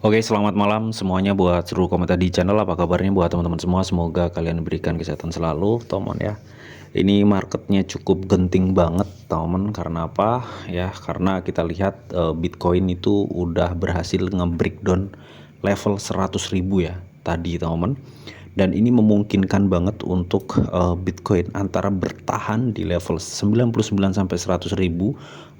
Oke, selamat malam semuanya buat seluruh komentar di channel. Apa kabarnya buat teman-teman semua? Semoga kalian diberikan kesehatan selalu, teman ya. Ini marketnya cukup genting banget, teman. Karena apa? Ya, karena kita lihat Bitcoin itu udah berhasil nge-breakdown level 100.000 ya tadi, teman. Dan ini memungkinkan banget untuk Bitcoin antara bertahan di level 99 sampai 100.000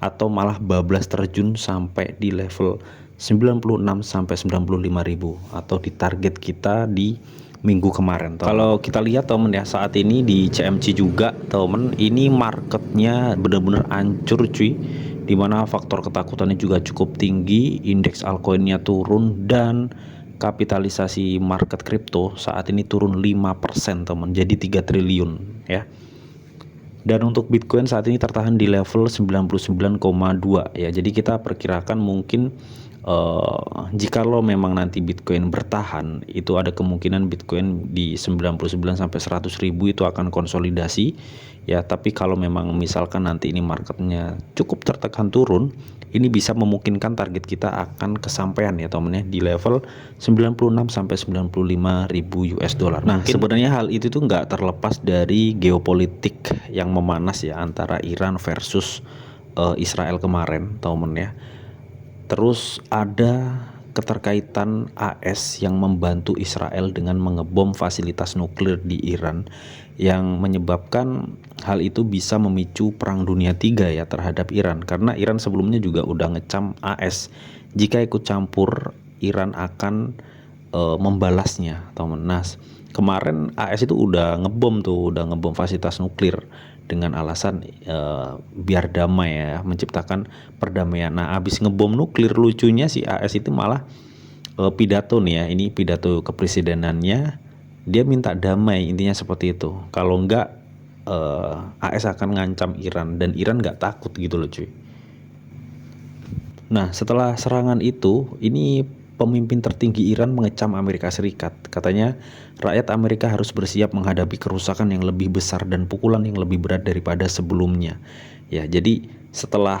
atau malah bablas terjun sampai di level 96 sampai 95.000 atau di target kita di minggu kemarin. Kalau kita lihat temen ya, saat ini di CMC juga temen, ini marketnya benar-benar hancur cuy, dimana faktor ketakutannya juga cukup tinggi, indeks altcoinnya turun, dan kapitalisasi market kripto saat ini turun 5% temen, jadi 3 triliun ya. Dan untuk Bitcoin saat ini tertahan di level 99,2 ya. Jadi kita perkirakan mungkin jika lo memang nanti Bitcoin bertahan, itu ada kemungkinan Bitcoin di 99 sampai 100.000 itu akan konsolidasi ya. Tapi kalau memang misalkan nanti ini marketnya cukup tertekan turun, ini bisa memungkinkan target kita akan kesampaian ya temen ya, di level 96 sampai 95.000 US dollar. Nah, sebenarnya hal itu tuh nggak terlepas dari geopolitik yang memanas ya antara Iran versus Israel kemarin temen ya. Terus ada keterkaitan AS yang membantu Israel dengan mengebom fasilitas nuklir di Iran, yang menyebabkan hal itu bisa memicu perang dunia tiga ya terhadap Iran, karena Iran sebelumnya juga udah ngecam AS jika ikut campur Iran akan membalasnya, teman. Nah, kemarin AS itu udah ngebom fasilitas nuklir dengan alasan biar damai ya, menciptakan perdamaian. Nah, habis ngebom nuklir, lucunya si AS itu malah pidato nih ya, ini pidato kepresidenannya, dia minta damai, intinya seperti itu. Kalau enggak AS akan ngancam Iran, dan Iran nggak takut gitu loh cuy. Nah, setelah serangan itu, ini pemimpin tertinggi Iran mengecam Amerika Serikat. Katanya, rakyat Amerika harus bersiap menghadapi kerusakan yang lebih besar dan pukulan yang lebih berat daripada sebelumnya. Ya, jadi setelah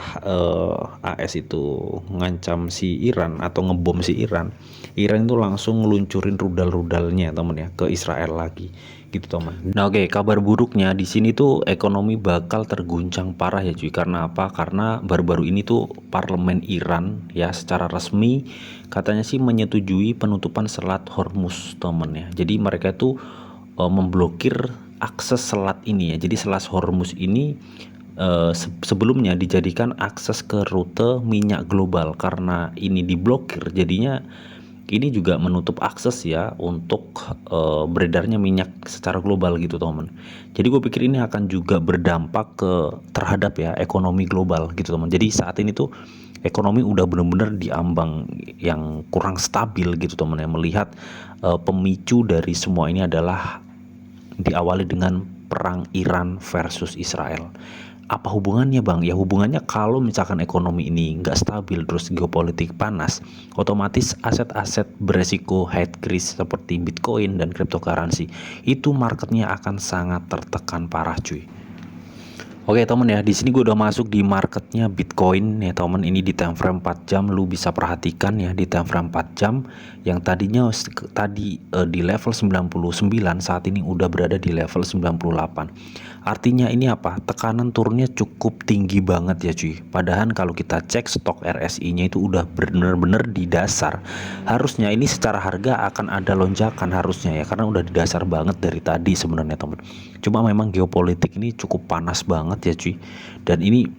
AS itu ngancam si Iran atau ngebom si Iran, Iran itu langsung ngeluncurin rudal-rudalnya, temen ya, ke Israel lagi gitu teman. Nah, oke, kabar buruknya di sini tuh ekonomi bakal terguncang parah ya cuy. Karena apa? Karena baru-baru ini tuh parlemen Iran ya secara resmi katanya sih menyetujui penutupan Selat Hormuz teman ya. Jadi mereka itu memblokir akses selat ini ya. Jadi Selat Hormuz ini sebelumnya dijadikan akses ke rute minyak global. Karena ini diblokir, jadinya ini juga menutup akses ya untuk beredarnya minyak secara global gitu teman. Jadi gue pikir ini akan juga berdampak terhadap ya ekonomi global gitu teman. Jadi saat ini tuh ekonomi udah bener-bener diambang yang kurang stabil gitu teman ya. Melihat pemicu dari semua ini adalah diawali dengan perang Iran versus Israel. Apa hubungannya bang? Ya hubungannya kalau misalkan ekonomi ini nggak stabil, terus geopolitik panas, otomatis aset-aset beresiko high risk seperti Bitcoin dan cryptocurrency itu marketnya akan sangat tertekan parah cuy. Oke temen ya, di sini gue udah masuk di marketnya Bitcoin ya temen. Ini di time frame 4 jam, lu bisa perhatikan ya di time frame 4 jam yang tadinya tadi di level 99, saat ini udah berada di level 98. Artinya ini apa? Tekanan turunnya cukup tinggi banget ya cuy. Padahal kalau kita cek stok RSI-nya itu udah bener-bener di dasar. Harusnya ini secara harga akan ada lonjakan harusnya ya, karena udah di dasar banget dari tadi sebenarnya temen. Cuma memang geopolitik ini cukup panas banget ya cuy. Dan ini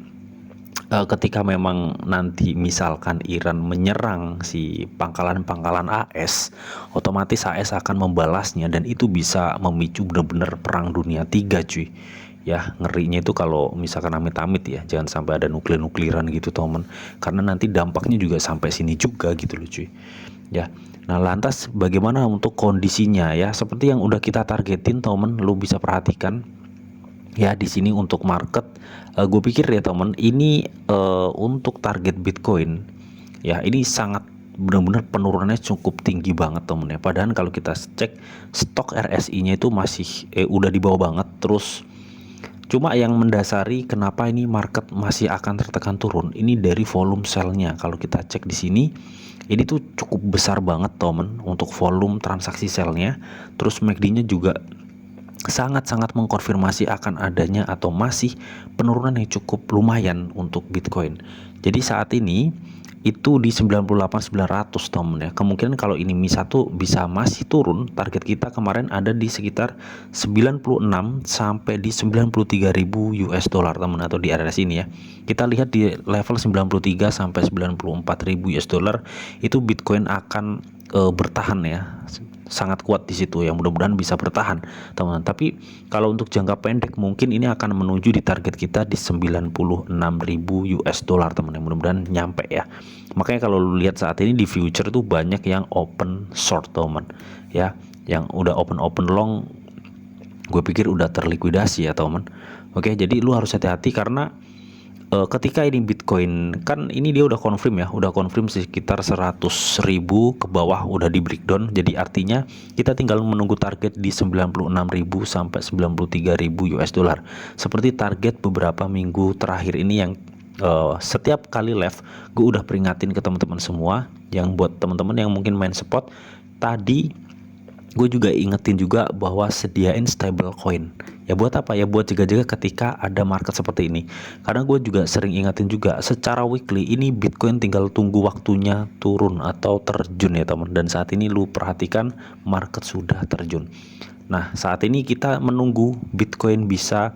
ketika memang nanti misalkan Iran menyerang si pangkalan-pangkalan AS, otomatis AS akan membalasnya, dan itu bisa memicu benar-benar perang dunia tiga cuy. Ya ngerinya itu kalau misalkan amit-amit ya, jangan sampai ada nuklir-nukliran gitu teman, karena nanti dampaknya juga sampai sini juga gitu loh cuy. Ya, nah lantas bagaimana untuk kondisinya ya? Seperti yang udah kita targetin teman, lu bisa perhatikan ya di sini untuk market. Gue pikir ya teman, ini untuk target Bitcoin ya, ini sangat benar-benar penurunannya cukup tinggi banget temen ya. Padahal kalau kita cek stok RSI nya itu masih udah di bawah banget. Terus Cuma yang mendasari kenapa ini market masih akan tertekan turun, ini dari volume sell-nya. Kalau kita cek di sini, ini tuh cukup besar banget teman untuk volume transaksi sell-nya. Terus MACD-nya juga sangat-sangat mengkonfirmasi akan adanya atau masih penurunan yang cukup lumayan untuk Bitcoin. Jadi saat ini itu di 98.900 teman ya. Kemungkinan kalau ini Mi-1 bisa masih turun. Target kita kemarin ada di sekitar 96 sampai di 93.000 US dollar teman, atau di area sini ya. Kita lihat di level 93 sampai 94.000 US dollar itu Bitcoin akan bertahan ya, sangat kuat di situ ya, mudah-mudahan bisa bertahan teman-teman. Tapi kalau untuk jangka pendek mungkin ini akan menuju di target kita di 96.000 US dollar teman, yang mudah-mudahan nyampe ya. Makanya kalau lu lihat saat ini di future tuh banyak yang open short teman ya, yang udah open long gue pikir udah terlikuidasi ya teman. Oke, jadi lu harus hati-hati karena ketika ini Bitcoin kan ini dia udah confirm sekitar 100.000 ke bawah, udah di breakdown. Jadi artinya kita tinggal menunggu target di 96.000 sampai 93.000 US dollar. Seperti target beberapa minggu terakhir ini yang setiap kali live gue udah peringatin ke teman-teman semua. Yang buat teman-teman yang mungkin main spot tadi, gue juga ingetin juga bahwa sediain stable coin. Ya buat apa ya? Buat jaga-jaga ketika ada market seperti ini. Karena gue juga sering ingetin juga secara weekly ini Bitcoin tinggal tunggu waktunya turun atau terjun ya teman. Dan saat ini lu perhatikan market sudah terjun. Nah saat ini kita menunggu Bitcoin bisa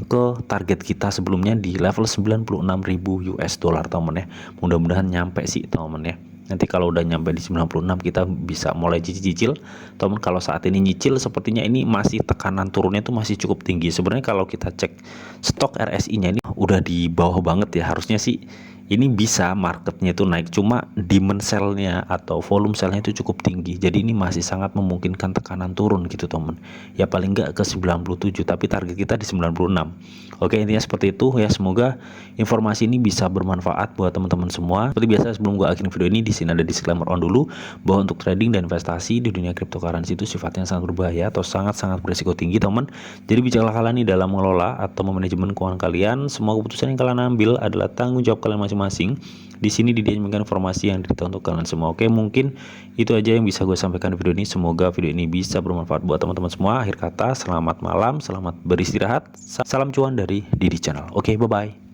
ke target kita sebelumnya di level 96.000 US dollar teman ya. Mudah-mudahan nyampe sih teman ya. Nanti kalau udah nyampe di 96 kita bisa mulai cicil-cicil. Teman, kalau saat ini nyicil sepertinya ini masih tekanan turunnya itu masih cukup tinggi. Sebenarnya kalau kita cek stok RSI-nya ini udah di bawah banget ya. Harusnya sih ini bisa marketnya itu naik, cuma demand sell-nya atau volume sell-nya itu cukup tinggi. Jadi ini masih sangat memungkinkan tekanan turun gitu teman. Ya paling nggak ke 97, tapi target kita di 96. Oke, intinya seperti itu ya. Semoga informasi ini bisa bermanfaat buat teman-teman semua. Seperti biasa sebelum gue akhirin video ini, di sini ada disclaimer on dulu bahwa untuk trading dan investasi di dunia cryptocurrency itu sifatnya sangat berbahaya atau sangat-sangat berisiko tinggi teman. Jadi bijaklah kalian nih dalam mengelola atau memanajemen keuangan kalian. Semua keputusan yang kalian ambil adalah tanggung jawab kalian masing-masing. Di sini didiamkan informasi yang ditahu untuk kalian semua. Oke, mungkin itu aja yang bisa gue sampaikan di video ini. Semoga video ini bisa bermanfaat buat teman-teman semua. Akhir kata, selamat malam, selamat beristirahat. Salam cuan dari Didi Channel. Oke, bye-bye.